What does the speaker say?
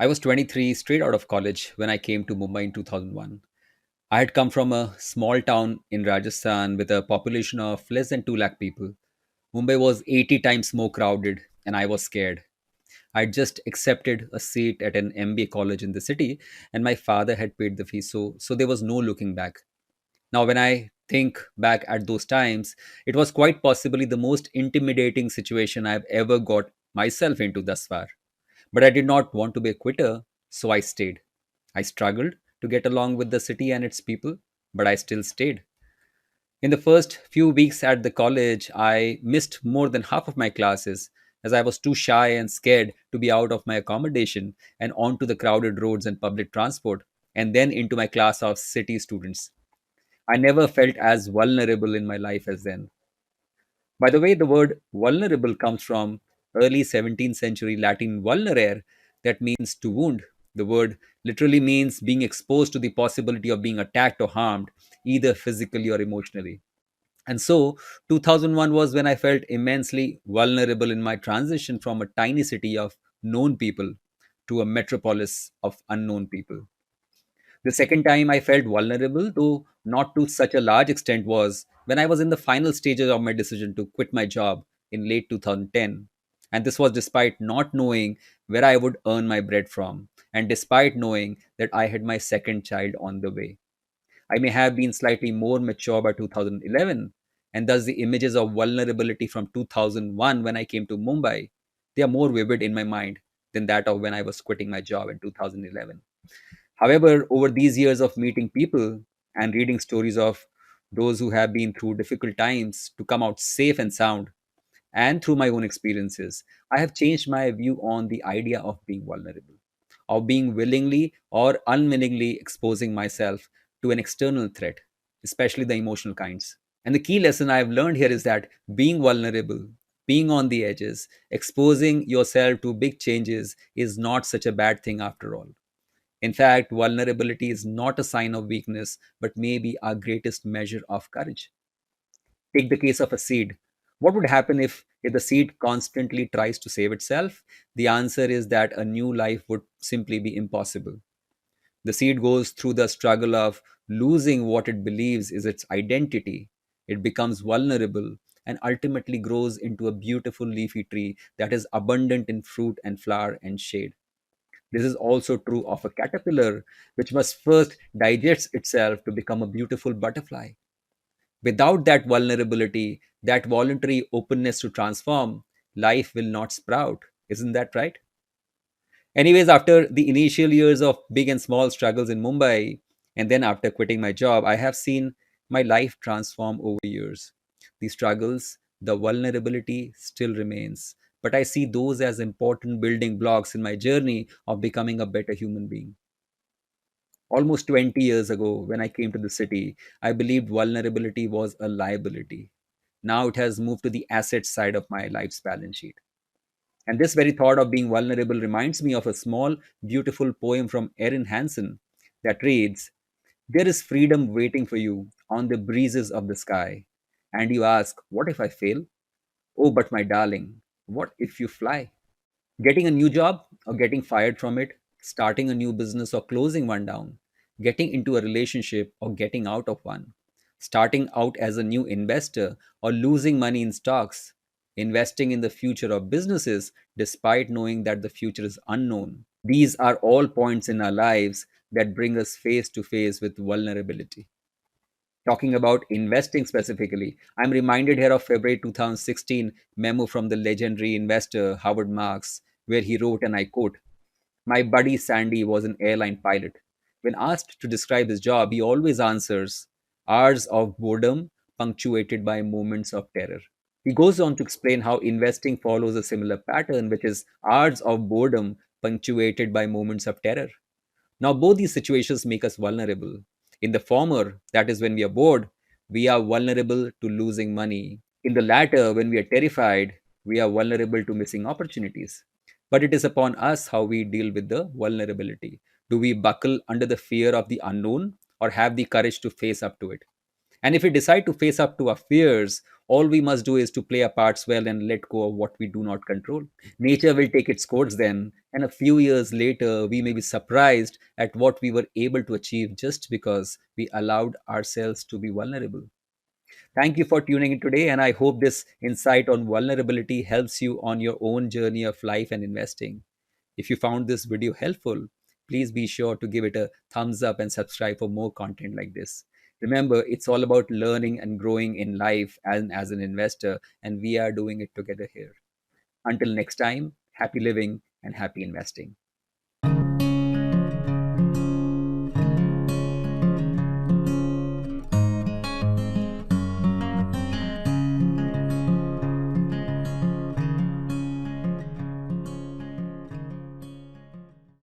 I was 23, straight out of college, when I came to Mumbai in 2001. I had come from a small town in Rajasthan with a population of less than 2 lakh people. Mumbai was 80 times more crowded, and I was scared. I'd just accepted a seat at an MBA college in the city, and my father had paid the fee, so there was no looking back. Now, when I think back at those times, it was quite possibly the most intimidating situation I've ever got myself into thus far. But I did not want to be a quitter, so I stayed. I struggled to get along with the city and its people, but I still stayed. In the first few weeks at the college, I missed more than half of my classes as I was too shy and scared to be out of my accommodation and onto the crowded roads and public transport, and then into my class of city students. I never felt as vulnerable in my life as then. By the way, the word vulnerable comes from early 17th century Latin vulnerare, that means to wound. The word literally means being exposed to the possibility of being attacked or harmed, either physically or emotionally. And so, 2001 was when I felt immensely vulnerable in my transition from a tiny city of known people to a metropolis of unknown people. The second time I felt vulnerable, though not to such a large extent, was when I was in the final stages of my decision to quit my job in late 2010. And this was despite not knowing where I would earn my bread from, and despite knowing that I had my second child on the way. I may have been slightly more mature by 2011, and thus the images of vulnerability from 2001 when I came to Mumbai, they are more vivid in my mind than that of when I was quitting my job in 2011. However, over these years of meeting people and reading stories of those who have been through difficult times to come out safe and sound, and through my own experiences, I have changed my view on the idea of being vulnerable, of being willingly or unwillingly exposing myself to an external threat, especially the emotional kinds. And the key lesson I have learned here is that being vulnerable, being on the edges, exposing yourself to big changes is not such a bad thing after all. In fact, vulnerability is not a sign of weakness, but maybe our greatest measure of courage. Take the case of a seed. What would happen if the seed constantly tries to save itself? The answer is that a new life would simply be impossible. The seed goes through the struggle of losing what it believes is its identity. It becomes vulnerable and ultimately grows into a beautiful leafy tree that is abundant in fruit and flower and shade. This is also true of a caterpillar, which must first digest itself to become a beautiful butterfly. Without that vulnerability, that voluntary openness to transform, life will not sprout. Isn't that right? Anyways, after the initial years of big and small struggles in Mumbai, and then after quitting my job, I have seen my life transform over years. The struggles, the vulnerability still remains, but I see those as important building blocks in my journey of becoming a better human being. Almost 20 years ago, when I came to the city, I believed vulnerability was a liability. Now it has moved to the asset side of my life's balance sheet. And this very thought of being vulnerable reminds me of a small, beautiful poem from Erin Hansen that reads, "There is freedom waiting for you on the breezes of the sky. And you ask, what if I fail? Oh, but my darling, what if you fly?" Getting a new job or getting fired from it, starting a new business or closing one down, getting into a relationship or getting out of one, starting out as a new investor or losing money in stocks, investing in the future of businesses despite knowing that the future is unknown. These are all points in our lives that bring us face to face with vulnerability. Talking about investing specifically, I'm reminded here of February 2016 memo from the legendary investor Howard Marks, where he wrote, and I quote, "My buddy Sandy was an airline pilot. When asked to describe his job, he always answers, hours of boredom punctuated by moments of terror." He goes on to explain how investing follows a similar pattern, which is hours of boredom punctuated by moments of terror. Now, both these situations make us vulnerable. In the former, that is when we are bored, we are vulnerable to losing money. In the latter, when we are terrified, we are vulnerable to missing opportunities. But it is upon us how we deal with the vulnerability. Do we buckle under the fear of the unknown or have the courage to face up to it? And if we decide to face up to our fears, all we must do is to play our parts well and let go of what we do not control. Nature will take its course then, and a few years later, we may be surprised at what we were able to achieve just because we allowed ourselves to be vulnerable. Thank you for tuning in today, and I hope this insight on vulnerability helps you on your own journey of life and investing. If you found this video helpful, please be sure to give it a thumbs up and subscribe for more content like this. Remember, it's all about learning and growing in life and as an investor, and we are doing it together here. Until next time, happy living and happy investing.